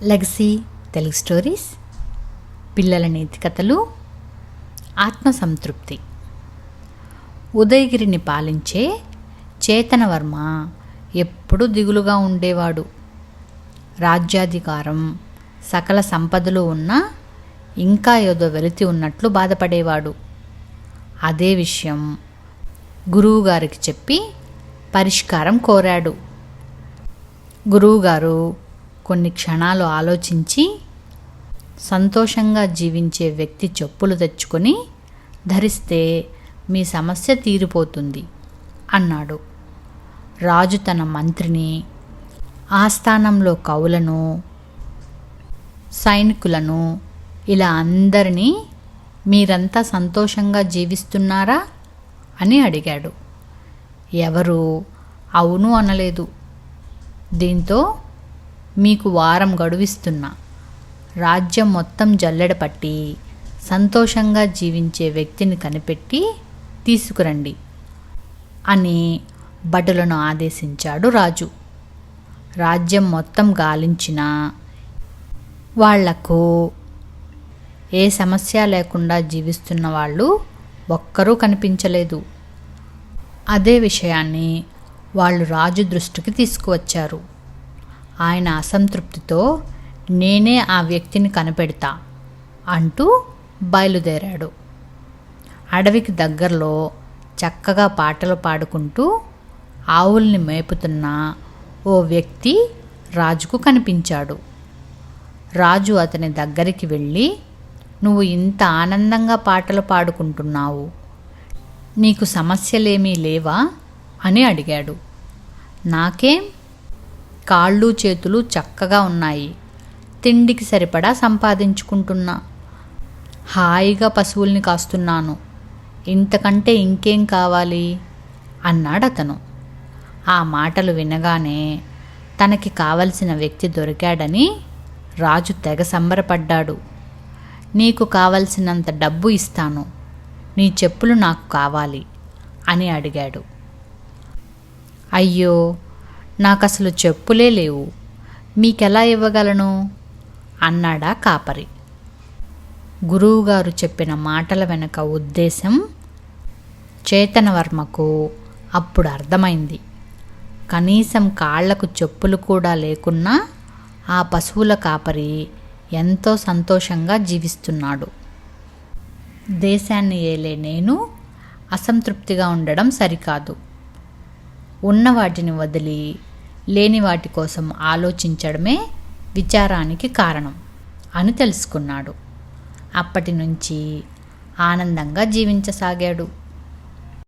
Legacy Telugu stories, పిల్లల నీతి కథలు, ఆత్మసంతృప్తి. ఉదయగిరిని పాలించే చేతనవర్మ ఎప్పుడూ దిగులుగా ఉండేవాడు. రాజ్యాధికారం, సకల సంపదలు ఉన్నా ఇంకా ఏదో వెలితి ఉన్నట్లు బాధపడేవాడు. అదే విషయం గురువుగారికి చెప్పి పరిష్కారం కోరాడు. గురువుగారు కొన్ని క్షణాలు ఆలోచించి, సంతోషంగా జీవించే వ్యక్తి చెప్పులు తెచ్చుకొని ధరిస్తే మీ సమస్య తీరిపోతుంది అన్నాడు. రాజు తన మంత్రిని, ఆస్థానంలో కవులను, సైనికులను, ఇలా అందరినీ మీరంతా సంతోషంగా జీవిస్తున్నారా అని అడిగాడు. ఎవరూ అవును అనలేదు. దీంతో మీకు వారం గడువిస్తున్నా, రాజ్యం మొత్తం జల్లెడ పట్టి సంతోషంగా జీవించే వ్యక్తిని కనిపెట్టి తీసుకురండి అని భటులను ఆదేశించాడు రాజు. రాజ్యం మొత్తం గాలించినా వాళ్లకు ఏ సమస్య లేకుండా జీవిస్తున్న వాళ్ళు ఒక్కరూ కనిపించలేదు. అదే విషయాన్ని వాళ్ళు రాజు దృష్టికి తీసుకువచ్చారు. ఆయన అసంతృప్తితో నేనే ఆ వ్యక్తిని కనిపెడతా అంటూ బయలుదేరాడు. అడవికి దగ్గరలో చక్కగా పాటలు పాడుకుంటూ ఆవుల్ని మేపుతున్న ఓ వ్యక్తి రాజుకు కనిపించాడు. రాజు అతని దగ్గరికి వెళ్ళి, నువ్వు ఇంత ఆనందంగా పాటలు పాడుకుంటున్నావు, నీకు సమస్యలేమీ లేవా అని అడిగాడు. నాకేం, కాళ్ళు చేతులు చక్కగా ఉన్నాయి, తిండికి సరిపడా సంపాదించుకుంటున్నా, హాయిగా పశువుల్ని కాస్తున్నాను, ఇంతకంటే ఇంకేం కావాలి అన్నాడతను. ఆ మాటలు వినగానే తనకి కావలసిన వ్యక్తి దొరికాడని రాజు తెగ సంబరపడ్డాడు. నీకు కావలసినంత డబ్బు ఇస్తాను, నీ చెప్పులు నాకు కావాలి అని అడిగాడు. అయ్యో, నాకసలు చెప్పులే లేవు, మీకెలా ఇవ్వగలను అన్నాడా కాపరి. గురువుగారు చెప్పిన మాటల వెనక ఉద్దేశం చేతనవర్మకు అప్పుడు అర్థమైంది. కనీసం కాళ్లకు చెప్పులు కూడా లేకున్నా ఆ పశువుల కాపరి ఎంతో సంతోషంగా జీవిస్తున్నాడు. దేశాన్ని ఏలే నేను అసంతృప్తిగా ఉండడం సరికాదు. ఉన్న వాటిని వదిలి లేని వాటి కోసం ఆలోచించడమే విచారానికి కారణం అని తెలుసుకున్నాడు. అప్పటి నుంచి ఆనందంగా జీవించసాగాడు.